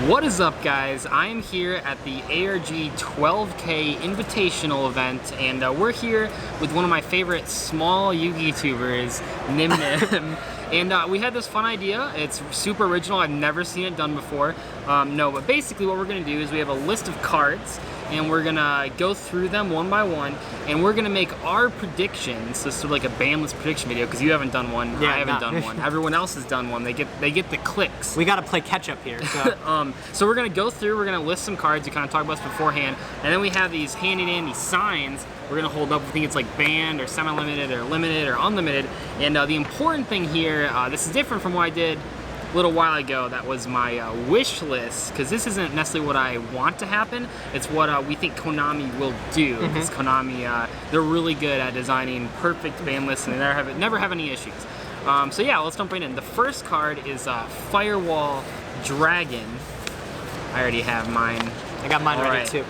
What is up, guys? I am here at the ARG 12K Invitational event, and we're here with one of my favorite small Yu-Gi tubers, Nim Nim. And we had this fun idea. It's super original. I've never seen it done before. But basically what we're going to do is we have a list of cards, and we're going to go through them one by one, and we're going to make our predictions. So it's sort of like a bandless prediction video, because you haven't done one, I haven't done one. Everyone else has done one. They get the clicks. We got to play catch up here. So, so we're going to go through, we're going to list some cards, we kind of talked about this beforehand, and then we have these handy dandy signs we're going to hold up. We think it's like banned or semi-limited or limited or unlimited. And the important thing here, this is different from what I did a little while ago. That was my wish list, because this isn't necessarily what I want to happen. It's what we think Konami will do, because Konami, they're really good at designing perfect ban lists, and they never have any issues. So yeah, let's jump right in. The first card is Firewall Dragon. I already have mine. I got mine ready too.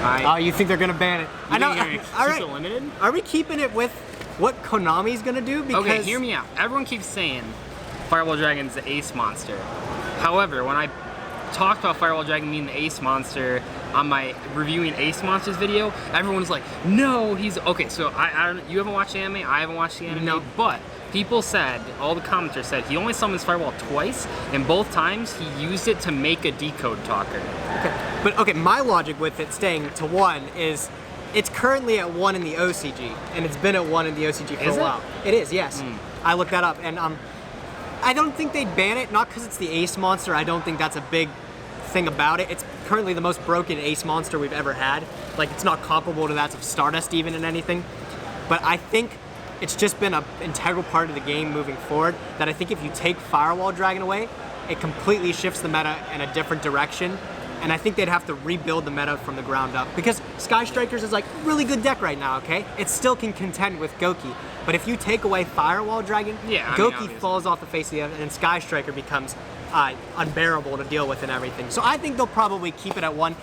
Oh, you think they're gonna ban it? I know. All right. Limited? Are we keeping it with what Konami's gonna do? Because okay, hear me out. Everyone keeps saying Firewall Dragon's the ace monster. However, when I talked about Firewall Dragon being the ace monster on my reviewing ace monsters video, everyone's like, no, he's okay. So you haven't watched the anime. I haven't watched the anime. No. But people said, all the commenters said, he only summons Firewall twice, and both times he used it to make a decode talker. Okay. But okay, my logic with it staying to 1 is it's currently at 1 in the OCG, and it's been at 1 in the OCG for a while. It is, yes. I looked that up, and I don't think they'd ban it, not because it's the ace monster. I don't think that's a big thing about it. It's currently the most broken ace monster we've ever had. Like, it's not comparable to that of Stardust even in anything. But I think it's just been an integral part of the game moving forward, that I think if you take Firewall Dragon away, it completely shifts the meta in a different direction. And I think they'd have to rebuild the meta from the ground up. Because Sky Strikers is like a really good deck right now, okay? It still can contend with Goki. But if you take away Firewall Dragon, Goki falls off the face of the earth, and Sky Striker becomes unbearable to deal with and everything. So I think they'll probably keep it at 1.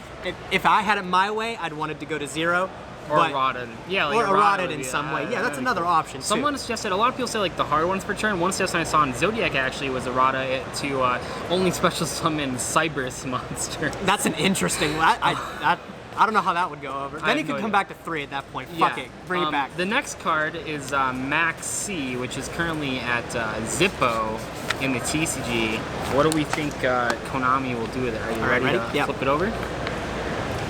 If I had it my way, I'd want it to go to 0. Or eroded. Yeah, like or eroded in some way. Yeah, that's another option, Someone suggested, a lot of people say like the hard ones per turn. One suggestion I saw in Zodiac actually was errata to only special summon Cyberus monster. That's an interesting one. I don't know how that would go over. Then you could come back to 3 at that point. Fuck it, bring it back. The next card is Max C, which is currently at Zippo in the TCG. What do we think Konami will do with it? Are you ready to flip it over?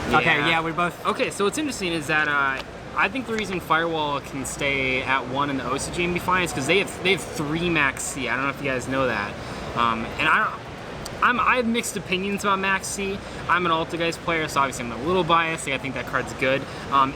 Yeah. Okay, yeah, we both. Okay, so what's interesting is that I think the reason Firewall can stay at 1 in the OCG and be fine is because they have 3 Max C. I don't know if you guys know that. And I have mixed opinions about Max C. I'm an Altergeist player, so obviously I'm a little biased. I think that card's good.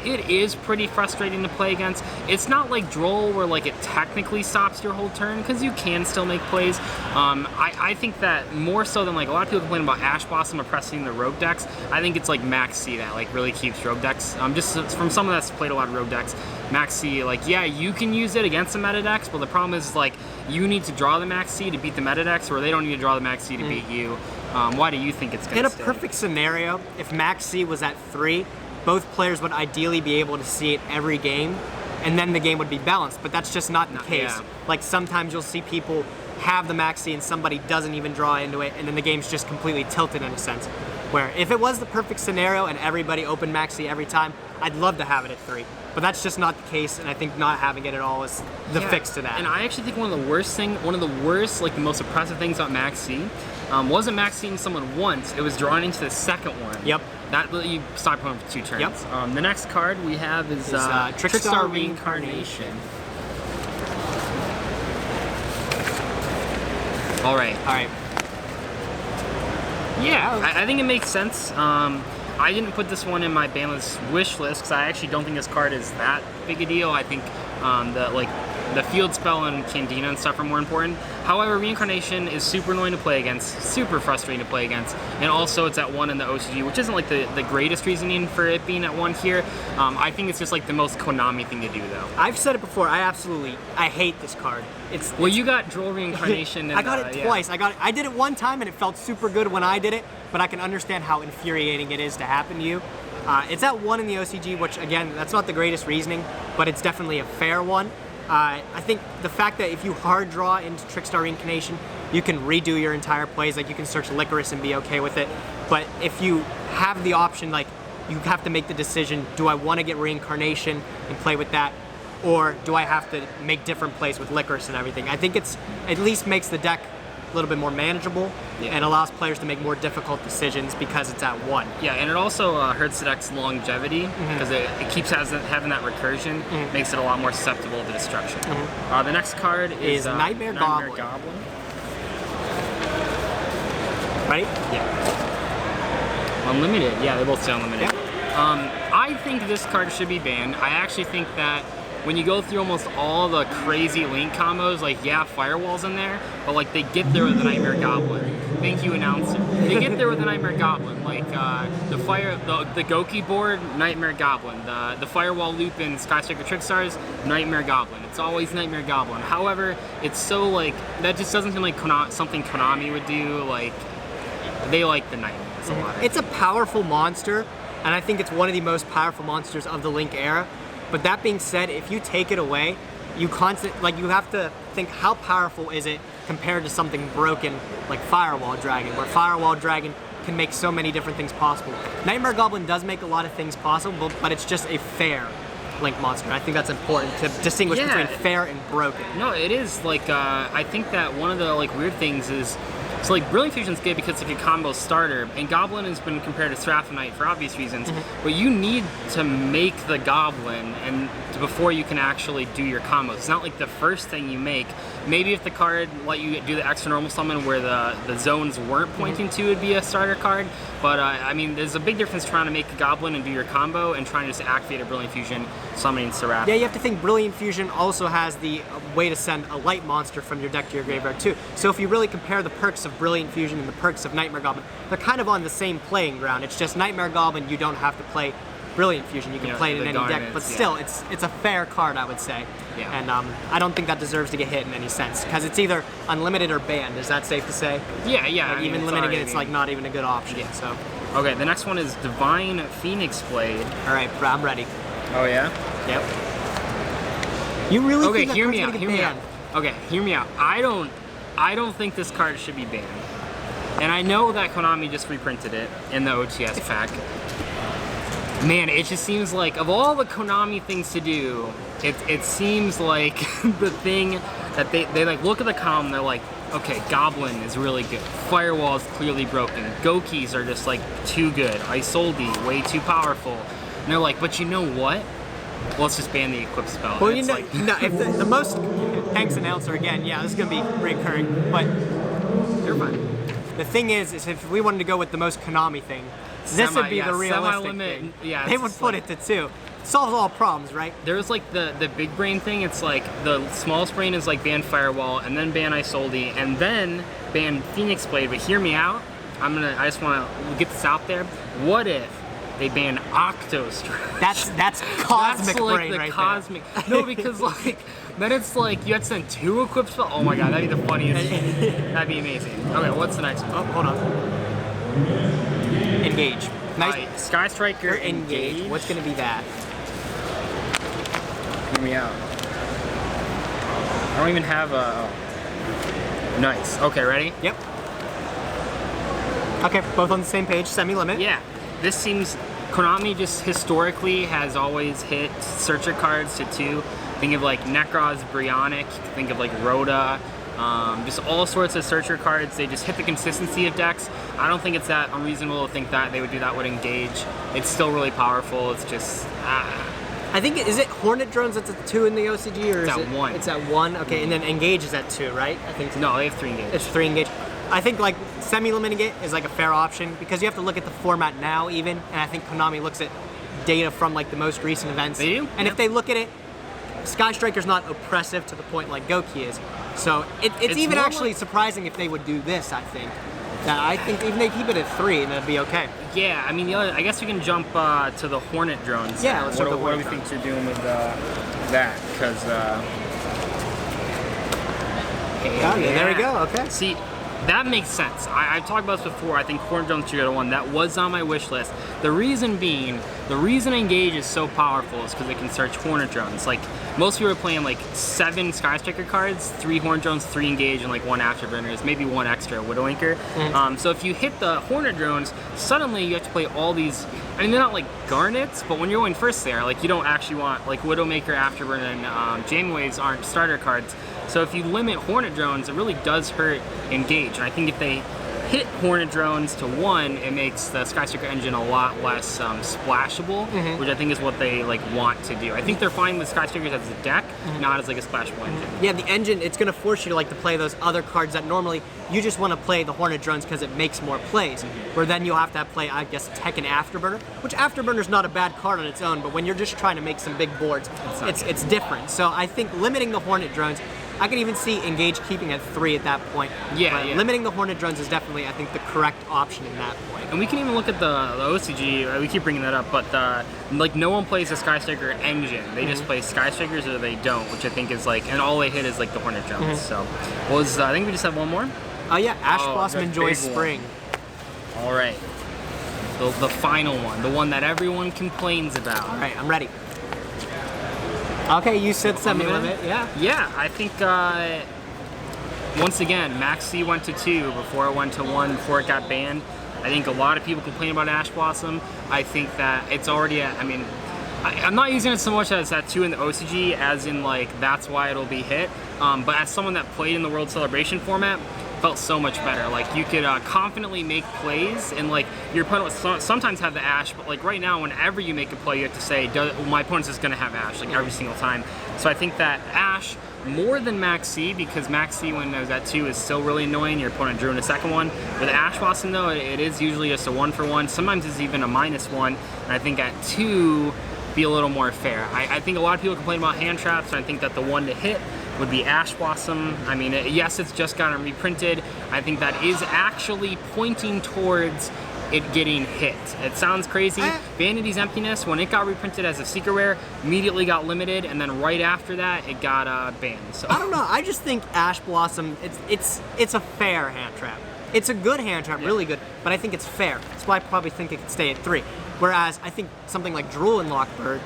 It is pretty frustrating to play against. It's not like Droll where like it technically stops your whole turn, because you can still make plays. I think that more so than like a lot of people complain about Ash Blossom oppressing the rogue decks, I think it's like Max C that like really keeps rogue decks. Just from someone that's played a lot of rogue decks, Max C, like, yeah, you can use it against the meta decks, but the problem is like you need to draw the Max C to beat the meta decks, or they don't need to draw the Max C to beat you. Why do you think it's going to stay? In a perfect scenario, if Max C was at 3, both players would ideally be able to see it every game, and then the game would be balanced, but that's just not the case. Yeah. Like, sometimes you'll see people have the Max C and somebody doesn't even draw into it, and then the game's just completely tilted in a sense. Where if it was the perfect scenario and everybody opened Max C every time, I'd love to have it at 3. But that's just not the case, and I think not having it at all is the fix to that. And I actually think one of the worst, like the most oppressive things about Max C wasn't Max C'ing someone once, it was drawing into the second one. Yep. That you stop playing for 2 turns. Yep. The next card we have is Trickstar Reincarnation. All right. Yeah, I think it makes sense. I didn't put this one in my banless wish list because I actually don't think this card is that big a deal. I think the field spell and Cantina and stuff are more important. However, Reincarnation is super annoying to play against, super frustrating to play against, and also it's at 1 in the OCG, which isn't like the greatest reasoning for it being at 1 here. I think it's just like the most Konami thing to do, though. I've said it before. I hate this card. Well, you got Droll Reincarnation. And, I got it twice. I did it one time and it felt super good when I did it, but I can understand how infuriating it is to happen to you. It's at 1 in the OCG, which again, that's not the greatest reasoning, but it's definitely a fair one. I think the fact that if you hard draw into Trickstar Reincarnation, you can redo your entire plays. Like you can search Licorice and be okay with it. But if you have the option, like you have to make the decision, do I want to get Reincarnation and play with that? Or do I have to make different plays with Licorice and everything? I think it's at least makes the deck a little bit more manageable and allows players to make more difficult decisions because it's at 1. Yeah, and it also hurts the deck's longevity because it keeps having that recursion, makes it a lot more susceptible to destruction. The next card is Nightmare Goblin. Right? Yeah. Unlimited. Yeah, they both say unlimited. Yeah. I think this card should be banned. I actually think that when you go through almost all the crazy link combos, like, yeah, Firewall's in there, but, like, they get there with the Nightmare Goblin. Thank you, announcer. They get there with the Nightmare Goblin. Like, the Goki board, Nightmare Goblin. The Firewall loop in Skystriker Trickstars, Nightmare Goblin. It's always Nightmare Goblin. However, it's so, like, that just doesn't seem like something Konami would do. Like, they like the Nightmares a lot. It's a powerful monster, and I think it's one of the most powerful monsters of the Link era. But that being said, if you take it away, you have to think how powerful is it compared to something broken like Firewall Dragon, where Firewall Dragon can make so many different things possible. Nightmare Goblin does make a lot of things possible, but it's just a fair Link monster. I think that's important to distinguish between fair and broken. No, it is. Like, I think that one of the like weird things is, so like Brilliant Fusion's good because if you combo starter, and Goblin has been compared to Seraphonite for obvious reasons, but you need to make the Goblin and before you can actually do your combos. It's not like the first thing you make. Maybe if the card let you do the extra normal summon where the zones weren't pointing to, it'd be a starter card. But I mean, there's a big difference trying to make a Goblin and do your combo and trying to just activate a Brilliant Fusion summoning Seraph. Yeah, you have to think Brilliant Fusion also has the way to send a light monster from your deck to your graveyard too. So if you really compare the perks of Brilliant Fusion and the perks of Nightmare Goblin, they're kind of on the same playing ground. It's just Nightmare Goblin, you don't have to play Brilliant Fusion. You can play it in any deck, but still, it's a fair card, I would say. Yeah. And I don't think that deserves to get hit in any sense, because it's either unlimited or banned. Is that safe to say? Yeah, yeah. Like, even limiting it's like not even a good option. Yeah. So. Okay, the next one is Divine Phoenix Blade. All right, I'm ready. Oh yeah. Yep. You really okay? think that Hear me card's out. gonna Hear get me out. banned? Okay, hear me out. I don't think this card should be banned. And I know that Konami just reprinted it in the OTS pack. Man, it just seems like, of all the Konami things to do, it seems like the thing that they like look at the column, they're like, okay, Goblin is really good. Firewall is clearly broken. Gokis are just like too good. Isolde, way too powerful. And they're like, but you know what? Well, let's just ban the Equip spell. Well, you know, no, if the most, thanks announcer again, yeah, this is gonna be recurring, but you're fine. The thing is if we wanted to go with the most Konami thing, this would be the realistic thing. Yeah, they would put it to 2. It solves all problems, right? There's like the big brain thing. It's like the smallest brain is like ban Firewall and then ban Isolde and then ban Phoenix Blade. But hear me out. I just want to get this out there. What if they ban Octostrike? That's cosmic that's like brain the right cosmic. No, because like then it's like you have to send 2 equip spells. Oh my god, that'd be the funniest. That'd be amazing. Okay, what's the next one? Oh, hold on. Engage. Nice. Sky Striker Engage. What's gonna be that? Hear me out. I don't even have a. Oh. Nice. Okay, ready? Yep. Okay, both on the same page. Semi-limit. Yeah. This seems Konami just historically has always hit searcher cards to 2. Think of like Nekroz, Brionic. Think of like Rhoda. Just all sorts of searcher cards. They just hit the consistency of decks. I don't think it's that unreasonable to think that they would do that with Engage. It's still really powerful. It's just. I think is it Hornet Drones that's at 2 in the OCG or it's is at 1? It's at 1. Okay, and then Engage is at 2, right? I think. No, they have 3 Engage. It's 3 Engage. I think like semi-limiting it is like a fair option because you have to look at the format now even, and I think Konami looks at data from like the most recent events. They do. And if they look at it, Sky Striker's not oppressive to the point like Goki is. So it's even actually like, surprising if they would do this, I think. I think even they keep it at 3 and that'd be okay. Yeah, I mean, the other, I guess we can jump to the Hornet Drones. Yeah, let's what do we think you're doing with that? Because there we go. Okay. See, That makes sense. I've talked about this before. I think Hornet Drones should go to 1. That was on my wish list. The reason being, the reason Engage is so powerful is because it can search Hornet Drones. Like, most people are playing like 7 Sky Striker cards, 3 Hornet Drones, 3 Engage, and like 1 Afterburners, maybe 1 extra Widowmaker. So if you hit the Hornet Drones, suddenly you have to play all these. I mean, they're not like garnets, but when you're going first there, like you don't actually want, like Widowmaker, Afterburner, and Jamming Waves aren't starter cards. So if you limit Hornet Drones, it really does hurt Engage. And I think if they hit Hornet Drones to 1, it makes the Sky Striker engine a lot less splashable, which I think is what they like want to do. I think they're fine with Sky Strikers as a deck, not as like a splashable engine. Yeah, the engine, it's going to force you to like to play those other cards that normally you just want to play the Hornet Drones because it makes more plays. Where then you'll have to play, I guess, Tekken Afterburner, which Afterburner's not a bad card on its own, but when you're just trying to make some big boards, it's different. So I think limiting the Hornet Drones, I can even see Engage keeping at 3 at that point. Yeah. Limiting the Hornet Drones is definitely, I think, the correct option in that point. And we can even look at the OCG. We keep bringing that up, but like no one plays a Sky Striker engine. They just play Sky Strikers or they don't, which I think is like, and all they hit is like the Hornet Drones. So, I think we just have one more. Oh yeah, Ash Blossom enjoys spring. All right, the final one, the one that everyone complains about. All right, I'm ready. Okay, you said semi-limit, yeah. Yeah, I think, once again, Max C went to 2 before it went to 1, before it got banned. I think a lot of people complain about Ash Blossom. I think that it's already at, I mean, I'm not using it so much as at 2 in the OCG, as in, like, that's why it'll be hit. But as someone that played in the World Celebration format, felt so much better. Like, you could confidently make plays, and like your opponent would sometimes have the Ash, but like right now, whenever you make a play, you have to say, my opponent's just gonna have Ash, like every single time. So I think that Ash, more than Max C, because Max C when it was at 2 is still really annoying, your opponent drew in a second one. With Ash Blossom though, it is usually just a 1-for-1, sometimes it's even a -1, and I think at 2, be a little more fair. I think a lot of people complain about hand traps, and I think that the one to hit would be Ash Blossom. I mean, yes, it's just gotten reprinted. I think that is actually pointing towards it getting hit. It sounds crazy. Vanity's Emptiness, when it got reprinted as a secret rare, immediately got limited, and then right after that, it got banned. So I don't know. I just think Ash Blossom, it's a fair hand trap. It's a good hand trap, really good, but I think it's fair. That's why I probably think it could stay at 3. Whereas I think something like Drool and Lockbird,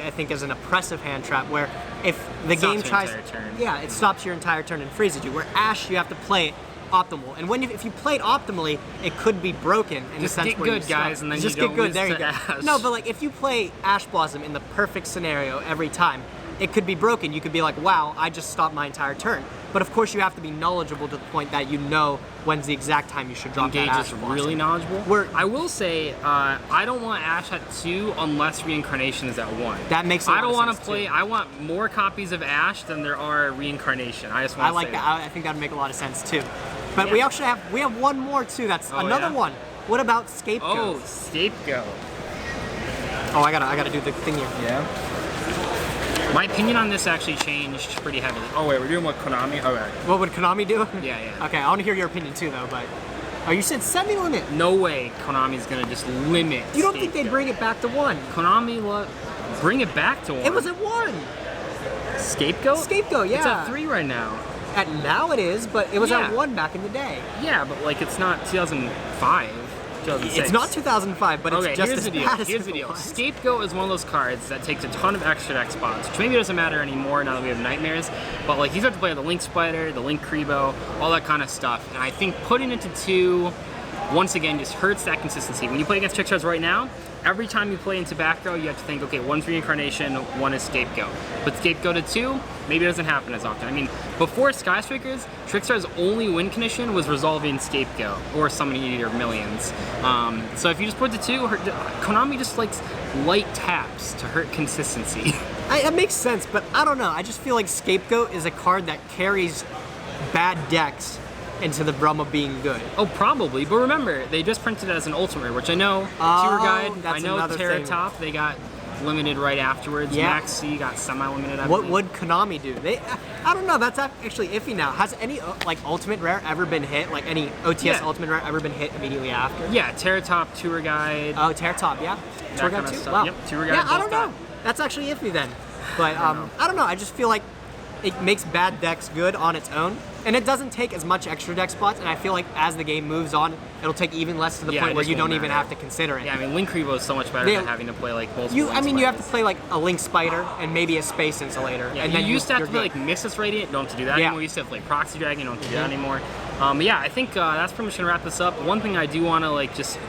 I think, is an oppressive hand trap where if the game tries, it stops your entire turn and freezes you. Where Ash, you have to play it optimal, and if you play it optimally, it could be broken in just the sense get where good, guys, and then just you get don't good. There you go. Ash. No, but like if you play Ash Blossom in the perfect scenario every time, it could be broken. You could be like, wow, I just stopped my entire turn. But of course, you have to be knowledgeable to the point that you know when's the exact time you should drop Engage that Ash is Blossom. really knowledgeable. I will say, I don't want Ash at 2 unless Reincarnation is at 1. That makes a lot of sense. I don't want to play. I want more copies of Ash than there are Reincarnation. I just want to I like say that. I think that would make a lot of sense too. But we actually have one more too. That's another one. What about Scapegoat? Oh, Scapegoat. Oh, I gotta do the thing here. Yeah. My opinion on this actually changed pretty heavily. Oh wait, we're doing what Konami? Okay. What would Konami do? Yeah. Okay, I want to hear your opinion too, though. But you said semi-limit. No way Konami's gonna just limit. You don't think they'd bring it back to 1? Konami, bring it back to 1. It was at 1. Scapegoat? Scapegoat, yeah. It's at 3 right now. Now it is, but it was at 1 back in the day. Yeah, but like it's not 2005. 2006. It's not 2005, but it's just as bad as Here's the deal. Scapegoat is one of those cards that takes a ton of extra deck spots, which maybe doesn't matter anymore now that we have Nightmares, but like you have to play the Link Spider, the Link Kribo, all that kind of stuff. And I think putting it to 2, once again, just hurts that consistency. When you play against Trickstars right now, every time you play into back row, you have to think, okay, 1's Reincarnation, 1 is Scapegoat. But Scapegoat at 2, maybe it doesn't happen as often. I mean, before Sky Strikers, Trickstar's only win condition was resolving Scapegoat or Summoning Eater of Millions. So if you just put it to 2, Konami just likes light taps to hurt consistency. That makes sense, but I don't know. I just feel like Scapegoat is a card that carries bad decks into the realm of being good. Oh, probably. But remember, they just printed it as an Ultimate Rare, which I know, Tour Guide, I know Terra Top, they got limited right afterwards. Yeah. Max C got semi-limited, I What believe. would Konami do? I don't know, that's actually iffy now. Has any like Ultimate Rare ever been hit? Like any OTS Ultimate Rare ever been hit immediately after? Yeah, Terra Top, Tour Guide. Oh, Terra Top, yeah. Tour Guide kind of too? stuff. Wow. Yep, Tour Guide. Yeah, I don't know. That's actually iffy then. But I don't know. I just feel like it makes bad decks good on its own, And it doesn't take as much extra deck spots, and I feel like as the game moves on, it'll take even less to the point where you don't even have to consider it. Yeah, I mean, Link Revo is so much better than having to play like multiple. You have to play like a Link Spider and maybe a Space Insulator. Yeah, and you then used to have to play good. like Mystic Radiant, you don't have to do that anymore. You used to have to play Proxy Dragon, you don't have to do that anymore. But yeah, I think that's pretty much gonna wrap this up. One thing I do want to like just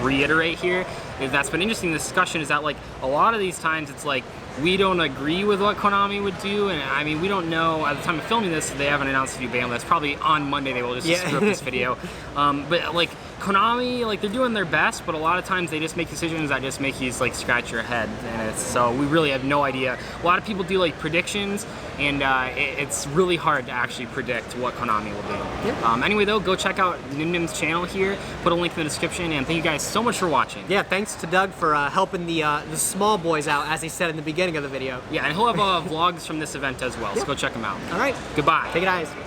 reiterate here is that's been interesting in this discussion is that like a lot of these times it's like we don't agree with what Konami would do, and I mean we don't know at the time of filming this they haven't announced a new ban list. Probably on Monday they will just screw up this video. But like Konami, like they're doing their best, but a lot of times they just make decisions that just make you like scratch your head, and it's so we really have no idea. A lot of people do like predictions, and it's really hard to actually predict what Konami will do. Yeah. Anyway though, go check out Nimnim's channel here. Put a link in the description, and thank you guys so much for watching. Yeah, thanks to Doug for helping the small boys out, as he said in the beginning of the video. Yeah, and he'll have vlogs from this event as well, so go check them out. All right. Goodbye. Take it, eyes.